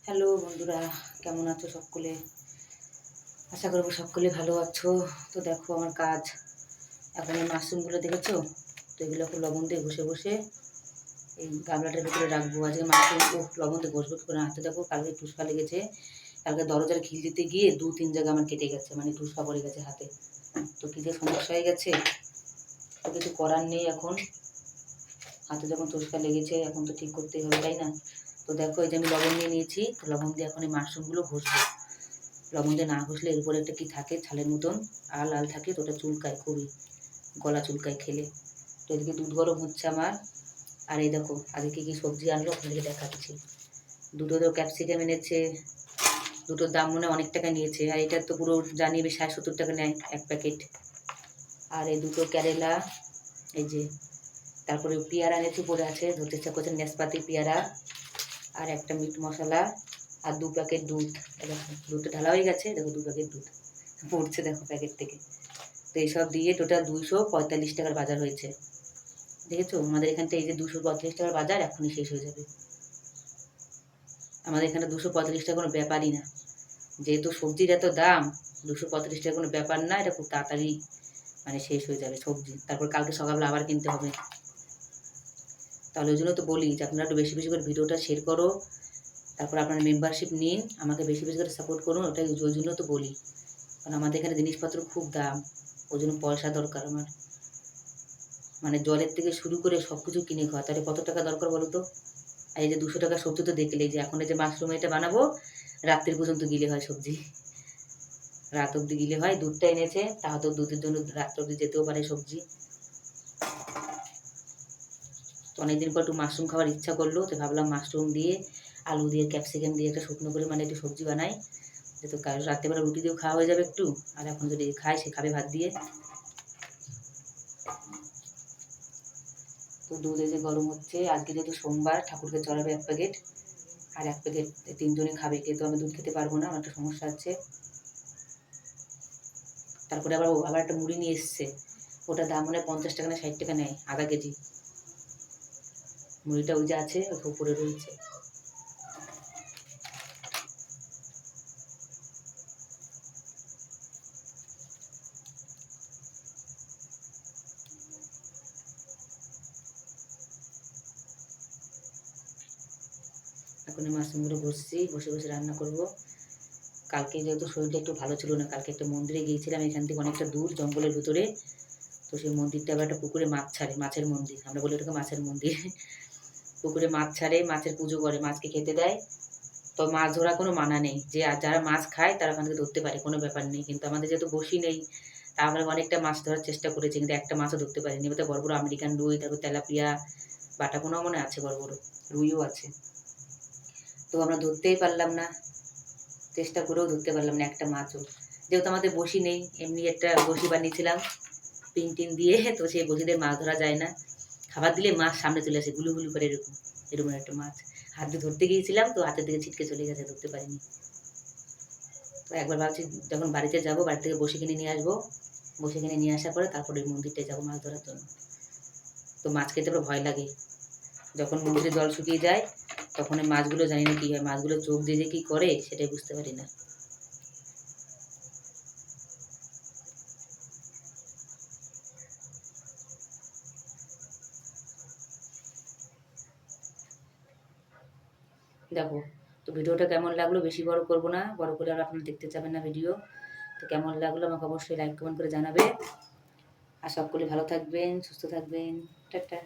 Hello বন্ধুরা, কেমন আছো সকলে? আশা করবো সকলে ভালো আছো। তো দেখো আমার কাজ এখন এই মাশরুমগুলো দেখেছো তো এগুলোকে লবণ দিয়ে ঘষে ঘষে এই গামলাটার ভিতরে রাখবো। আজকে মাশরুম লবণ দিয়ে ঘষবো কি করে হাতে দেখো, কালকে টুসকা লেগেছে। কালকে দরজার খিল দিতে গিয়ে 2-3 জায়গা আমার কেটে গেছে, মানে টুসকা পড়ে গেছে হাতে। তো কী যে সমস্যা হয়ে গেছে, তো কিছু করার নেই এখন। হাতে যখন টুসকা লেগেছে এখন তো ঠিক করতেই হবে, তাই না? তো দেখো এই যে আমি লবণ নিয়ে নিয়েছি, তো লবণ দিয়ে এখন এই মাশরুমগুলো ঘষবো। লবণ দিয়ে না ঘষলে এর উপরে একটা কি থাকে ছালের মতন লাল লাল থাকে, তো ওটা চুলকায় খুবই, গলা চুলকায় খেলে। তো এদিকে দুধ গরম হচ্ছে আমার। আর এই দেখো আগে কী কী সবজি আনলো আপনাদেরকে দেখাচ্ছি। দুটো তো ক্যাপসিকাম এনেছে, দুটোর দাম মনে অনেক টাকা নিয়েছে। আর এটা তো পুরো জানিয়ে 60-70 টাকা নেয় এক প্যাকেট। আর এই দুটো কেরেলা, এই যে তারপরে পেয়ারা এনেছে, পড়ে আছে, ধরতে ইচ্ছা করছে নেসপাতি পেয়ারা। আর একটা মিট মশলা, আর 2 প্যাকেট দুধ। দেখো দুধটা ঢালা হয়ে গেছে, দেখো 2 প্যাকেট দুধ পড়ছে দেখো প্যাকেট থেকে। তো এইসব দিয়ে টোটাল 245 টাকার বাজার হয়েছে। দেখেছো আমাদের এখানটা এই যে 235 টাকার বাজার এখনই শেষ হয়ে যাবে। আমাদের এখানে 235 টাকা কোনো ব্যাপারই না, যেহেতু সবজির এত দাম। 235 টাকা কোনো ব্যাপার না, এটা খুব তাড়াতাড়ি মানে শেষ হয়ে যাবে সবজি। তারপর কালকে সকালবেলা আবার কিনতে হবে। তাহলে ওই জন্য তো বলি যে আপনারা একটু বেশি বেশি করে ভিডিওটা শেয়ার করো, তারপর আপনারা মেম্বারশিপ নিন, আমাকে বেশি বেশি করে সাপোর্ট করুন। ওটাই ওই জন্য তো বলি, কারণ আমাদের এখানে জিনিসপত্র খুব দাম, ওই জন্য পয়সা দরকার আমার। মানে জলের থেকে শুরু করে সব কিছু কিনে খাওয়া, তাহলে কত টাকা দরকার বলো তো? আর এই যে 200 টাকার সবজি তো দেখলে, যে এখন এই যে মাশরুম এটা বানাবো, রাত্রির পর্যন্ত গিলে হয় সবজি, রাত অবধি গিলে হয়। দুধটা এনেছে, তাও তো দুধের জন্য রাত অবধি যেতেও পারে সবজি। তো অনেকদিন পর একটু মাশরুম খাওয়ার ইচ্ছা করলো, তো ভাবলাম মাশরুম দিয়ে আলু দিয়ে ক্যাপসিকাম দিয়ে একটা শুকনো করে মানে একটু সবজি বানাই, যেহেতু রাত্রেবেলা রুটি দিয়েও খাওয়া হয়ে যাবে একটু। আর এখন যদি খায় সে খাবে ভাত দিয়ে। তো দুধ এই যে গরম হচ্ছে। আজকে যেহেতু সোমবার, ঠাকুরকে চড়াবে 1 প্যাকেট, আর 1 প্যাকেট 3 জনে খাবে, কিন্তু আমি দুধ খেতে পারবো না, আমার একটা সমস্যা আছে। তারপরে আবার একটা মুড়ি নিয়ে এসছে, ওটা দাম মনে হয় 50 টাকা না 60 টাকা নেয় আধা কেজি। মুড়িটা ওই যে আছে উপরে রয়েছে। এখন এই মাশরুমগুলো বসছি, বসে বসে রান্না করব। কালকে যেহেতু শরীরটা একটু ভালো ছিল না, কালকে একটা মন্দিরে গিয়েছিলাম এখান থেকে অনেকটা দূর জঙ্গলের ভিতরে। তো সেই মন্দিরটা আবার একটা পুকুরে মাছ ছাড়ে, মাছের মন্দির, আমরা বলি ওটাকে মাছের মন্দির। পুকুরে মাছ ছাড়ে, মাছের পুজো করে, মাছকে খেতে দেয়। তো মাছ ধরা কোনো মানা নেই, যে যারা মাছ খায় তারা ওখান থেকে ধরতে পারে, কোনো ব্যাপার নেই। কিন্তু আমাদের যেহেতু বসি নেই, তা আমরা অনেকটা মাছ ধরার চেষ্টা করেছি, কিন্তু একটা মাছও ধরতে পারিনি। এবার বড় বড় আমেরিকান রুই, তারপর তেলাপিয়া, বাটা পোনাও মনে আছে, বড় বড় রুইও আছে। তো আমরা ধরতেই পারলাম না, চেষ্টা করেও ধরতে পারলাম না একটা মাছও। যেহেতু আমাদের বসি নেই, এমনি একটা বসি বানিয়েছিলাম পিন টিন দিয়ে, তো সেই বসিতে মাছ ধরা যায় না। খাবার দিলে মাছ সামনে চলে আসে গুলু গুলু করে, এরকম এরকম একটা মাছ। হাত দিয়ে ধরতে গিয়েছিলাম, তো হাতের দিকে ছিটকে চলে গেছে, ধরতে পারিনি। তো একবার ভাবছি যখন বাড়িতে যাব, বাড়ি থেকে বসে কিনে নিয়ে আসবো, বসে কিনে নিয়ে আসার পরে তারপরে ওই মন্দিরটায় যাবো মাছ ধরার জন্য। তো মাছ খেতে আবার ভয় লাগে, যখন মন্দিরে জল শুকিয়ে যায় তখন এই মাছগুলো জানি না কী হয়, মাছগুলো চোখ দিয়ে যে কী করে সেটাই বুঝতে পারি না। দেখো, তো ভিডিওটা কেমন লাগলো, বেশি বড় করব না, বড় করে আর আপনারা দেখতে চাবেন না ভিডিও। তো কেমন লাগলো আমাকে অবশ্যই লাইক কমেন্ট করে জানাবে। আর সকলে ভালো থাকবেন, সুস্থ থাকবেন। টাটা।